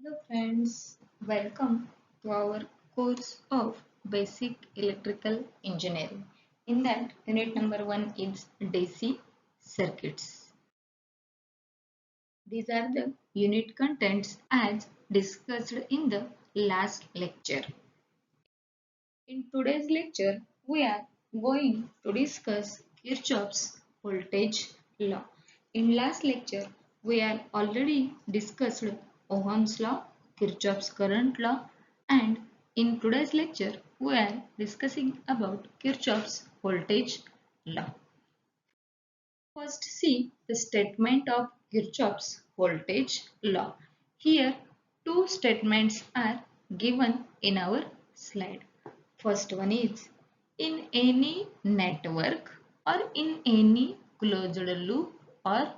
Hello friends, welcome to our course of Basic Electrical Engineering. In that, unit number 1 is DC circuits. These are the unit contents as discussed in the last lecture. In today's lecture, we are going to discuss Kirchhoff's voltage law. In last lecture, we have already discussed Ohm's law, Kirchhoff's current law, and in today's lecture, we are discussing about Kirchhoff's voltage law. First, see the statement of Kirchhoff's voltage law. Here, two statements are given in our slide. First one is, in any network or in any closed loop or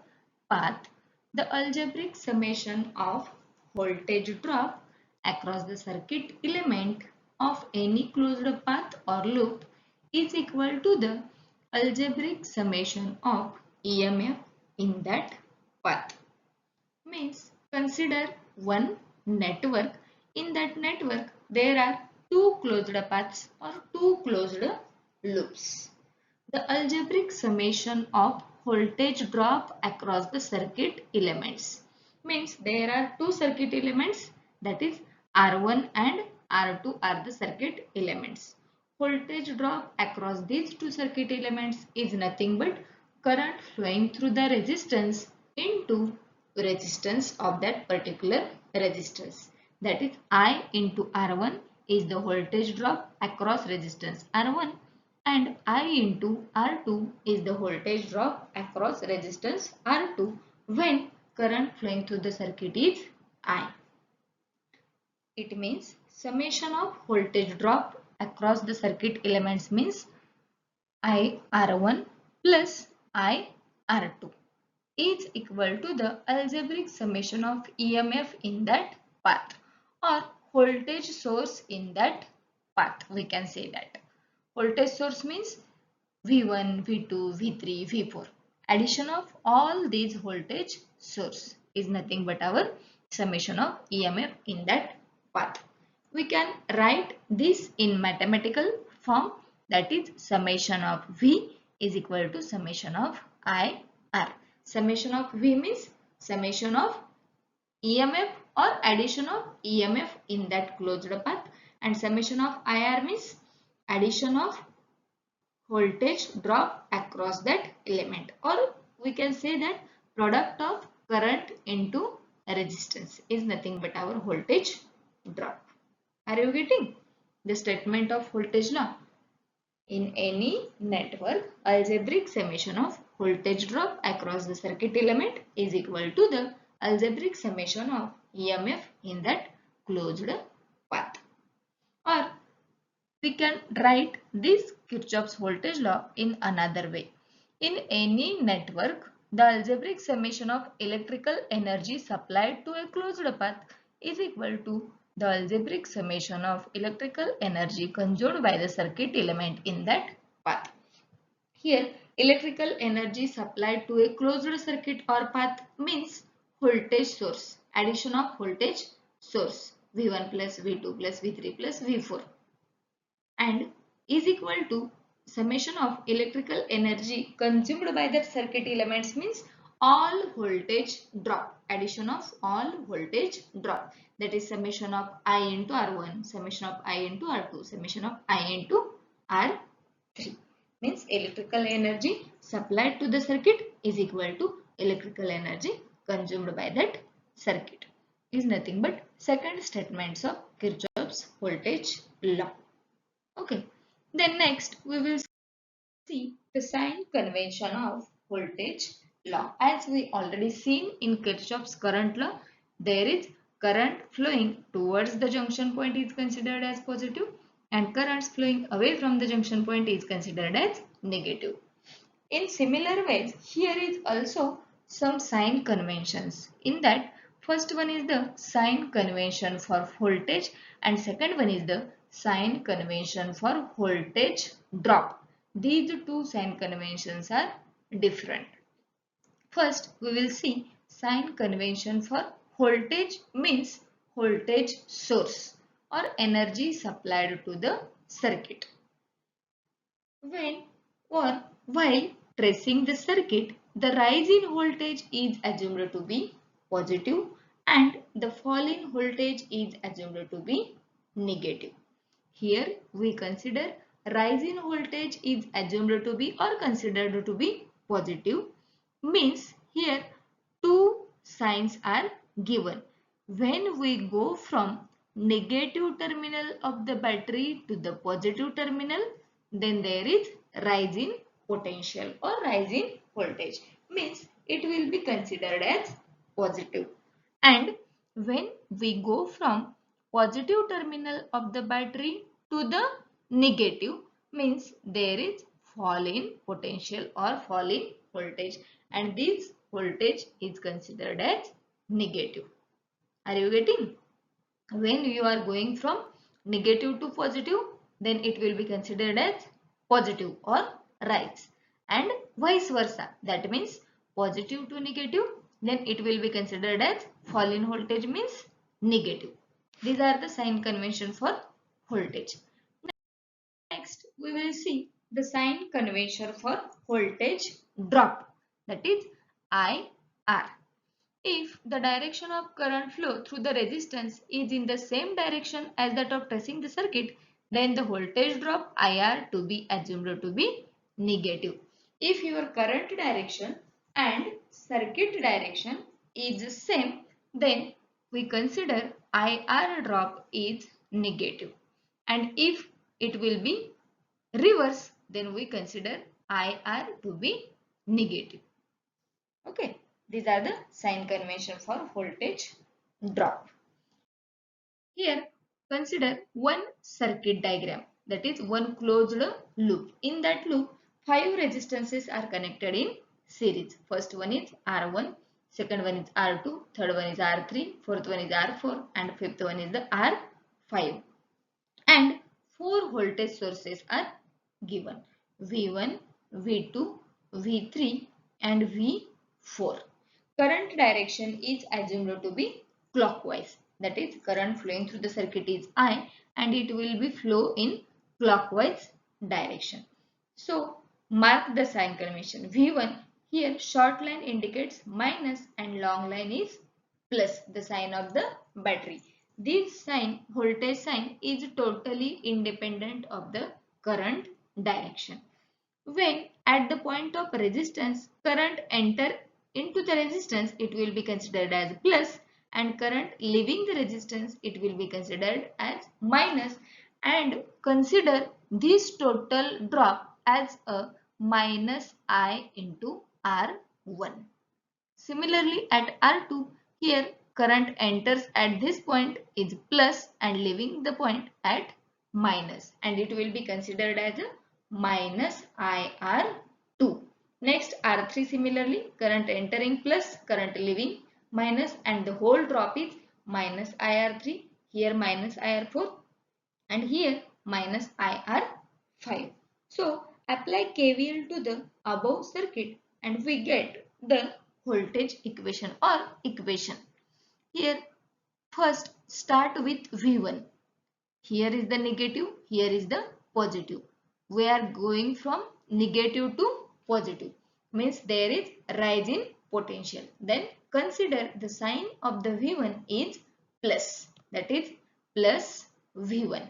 path, the algebraic summation of voltage drop across the circuit element of any closed path or loop is equal to the algebraic summation of EMF in that path. Means consider one network. In that network there are two closed paths or two closed loops. The algebraic summation of voltage drop across the circuit elements means there are two circuit elements, that is R1 and R2 are the circuit elements. Voltage drop across these two circuit elements is nothing but current flowing through the resistance into resistance of that particular resistance. That is I into R1 is the voltage drop across resistance R1 and I into R2 is the voltage drop across resistance R2 when current flowing through the circuit is I. It means summation of voltage drop across the circuit elements means I R1 plus I R2 is equal to the algebraic summation of EMF in that path or voltage source in that path. We can say that. Voltage source means V1, V2, V3, V4. Addition of all these voltage source is nothing but our summation of EMF in that path. We can write this in mathematical form, that is summation of V is equal to summation of IR. Summation of V means summation of EMF or addition of EMF in that closed path, and summation of IR means addition of voltage drop across that element, or we can say that product of current into resistance is nothing but our voltage drop. Are you getting the statement of voltage law? In any network, algebraic summation of voltage drop across the circuit element is equal to the algebraic summation of EMF in that closed path. Or we can write this Kirchhoff's voltage law in another way. In any network, the algebraic summation of electrical energy supplied to a closed path is equal to the algebraic summation of electrical energy consumed by the circuit element in that path. Here, electrical energy supplied to a closed circuit or path means voltage source, addition of voltage source V1 plus V2 plus V3 plus V4, and is equal to summation of electrical energy consumed by the circuit elements means all voltage drop, addition of all voltage drop, that is summation of I into R1, summation of I into R2, summation of I into R3, means electrical energy supplied to the circuit is equal to electrical energy consumed by that circuit, is nothing but second statements of Kirchhoff's voltage law. Okay, then next we will see the sign convention of voltage law. As we already seen in Kirchhoff's current law, there is current flowing towards the junction point is considered as positive and currents flowing away from the junction point is considered as negative. In similar ways, here is also some sign conventions. In that, first one is the sign convention for voltage and second one is the sign convention for voltage drop. These two sign conventions are different. First, we will see sign convention for voltage means voltage source or energy supplied to the circuit. When or while tracing the circuit, the rise in voltage is assumed to be positive and the fall in voltage is assumed to be negative. Here we consider rise in voltage is assumed to be or considered to be positive, means here two signs are given. When we go from negative terminal of the battery to the positive terminal, then there is rise in potential or rise in voltage, means it will be considered as positive. And when we go from positive terminal of the battery to the negative, means there is fall in potential or fall in voltage, and this voltage is considered as negative. Are you getting? When you are going from negative to positive, then it will be considered as positive or rise, and vice versa. That means positive to negative, then it will be considered as fall in voltage, means negative. These are the sign convention for voltage. Next, we will see the sign convention for voltage drop, that is IR. If the direction of current flow through the resistance is in the same direction as that of tracing the circuit, then the voltage drop IR to be assumed to be negative. If your current direction and circuit direction is same, then we consider IR drop is negative. And if it will be reverse, then we consider IR to be negative. Okay, these are the sign convention for voltage drop. Here, consider one circuit diagram, that is one closed loop. In that loop, 5 resistances are connected in series. First one is R1, second one is R2, third one is R3, fourth one is R4, and fifth one is the R5. And 4 voltage sources are given: V1, V2, V3 and V4. Current direction is assumed to be clockwise. That is, current flowing through the circuit is I and it will be flow in clockwise direction. So, mark the sign convention. V1, here short line indicates minus and long line is plus, the sign of the battery. This sign, voltage sign, is totally independent of the current direction. When at the point of resistance, current enter into the resistance, it will be considered as plus, and current leaving the resistance, it will be considered as minus, and consider this total drop as a minus I into R1. Similarly, at R2, here current enters at this point is plus and leaving the point at minus, and it will be considered as a minus IR2. Next, R3, similarly, current entering plus, current leaving minus, and the whole drop is minus IR3, here minus IR4 and here minus IR5. So, apply KVL to the above circuit and we get the voltage equation or equation. Here, first start with V1. Here is the negative, here is the positive. We are going from negative to positive, means there is rise in potential. Then consider the sign of the V1 is plus, that is plus V1.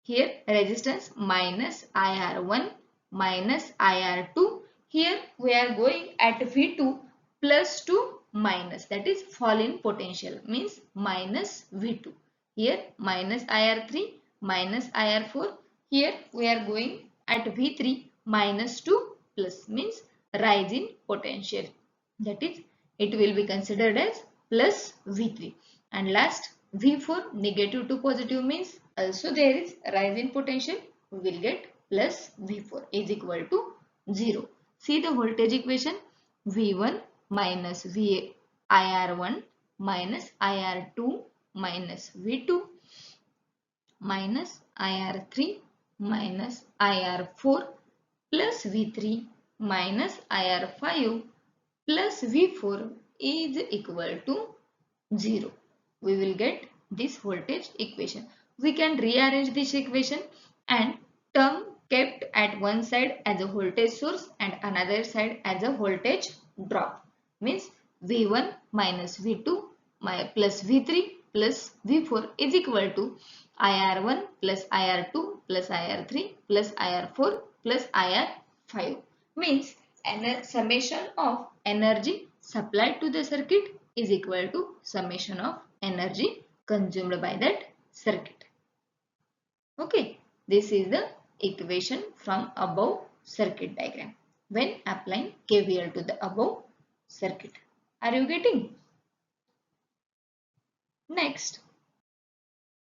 Here resistance minus IR1 minus IR2. Here we are going at V2 plus to minus, that is fall in potential, means minus V2. Here minus IR3 minus IR4. Here we are going at V3 minus to plus, means rise in potential. That is, it will be considered as plus V3. And last, V4 negative to positive, means also there is rise in potential. We will get plus V4 is equal to 0. See the voltage equation. V1 minus IR1 minus IR2 minus V2 minus IR3 minus IR4 plus V3 minus IR5 plus V4 is equal to 0. we will get this voltage equation. We can rearrange this equation and term kept at one side as a voltage source and another side as a voltage drop. Means V1 minus V2 plus V3 plus V4 is equal to IR1 plus IR2 plus IR3 plus IR4 plus IR5. Means summation of energy supplied to the circuit is equal to summation of energy consumed by that circuit. Okay, this is the equation from above circuit diagram when applying KVL to the above circuit. Are you getting? Next,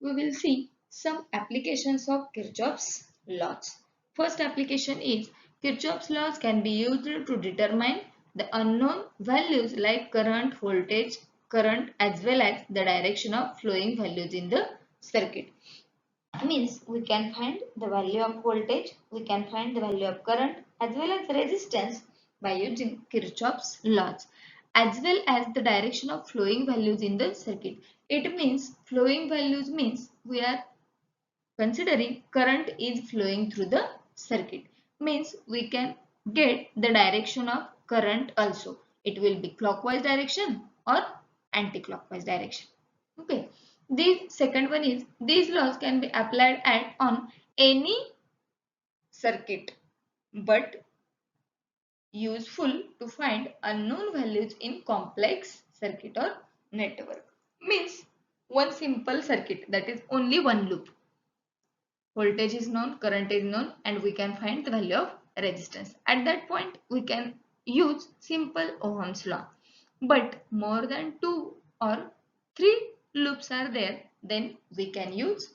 we will see some applications of Kirchhoff's laws. First application is Kirchhoff's laws can be used to determine the unknown values like current, voltage, current as well as the direction of flowing values in the circuit. Means we can find the value of voltage, we can find the value of current as well as resistance by using Kirchhoff's laws as well as the direction of flowing values in the circuit. It means flowing values means we are considering current is flowing through the circuit. Means we can get the direction of current also. It will be clockwise direction or anti-clockwise direction. Okay. The second one is these laws can be applied at on any circuit but useful to find unknown values in complex circuit or network. Means one simple circuit, that is only one loop. Voltage is known, current is known, and we can find the value of resistance. At that point we can use simple Ohm's law. But more than 2 or 3 loops are there, then we can use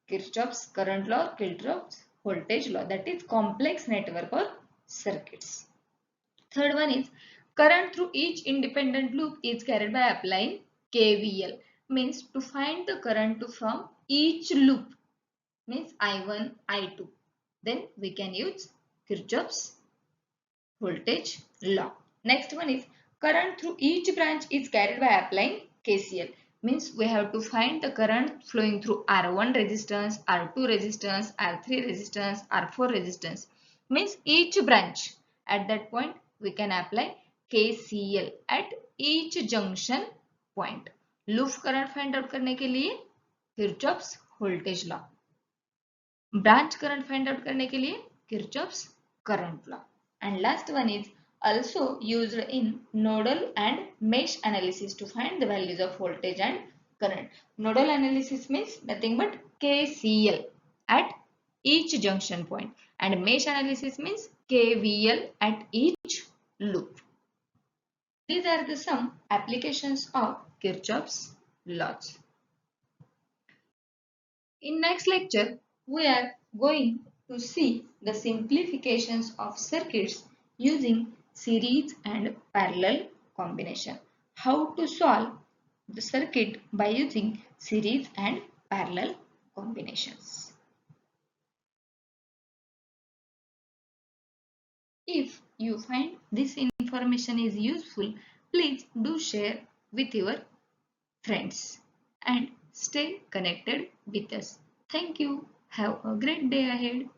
Kirchhoff's current law, Kirchhoff's voltage law, that is complex network or circuits. Third one is current through each independent loop is carried by applying KVL. Means to find the current from each loop, means I1, I2. Then we can use Kirchhoff's voltage law. Next one is current through each branch is carried by applying KCL. Means we have to find the current flowing through R1 resistance, R2 resistance, R3 resistance, R4 resistance. Means each branch. At that point we can apply KCL at each junction point. Loop current find out करने के लिए Kirchhoff's voltage law, branch current find out करने के लिए Kirchhoff's current law. And last one is also used in nodal and mesh analysis to find the values of voltage and current. Nodal analysis means nothing but KCL at each junction point and mesh analysis means KVL at each loop. These are the some applications of Kirchhoff's laws. In next lecture, we are going to see the simplifications of circuits using series and parallel combination. How to solve the circuit by using series and parallel combinations. If you find this information is useful, please do share with your friends and stay connected with us. Thank you. Have a great day ahead.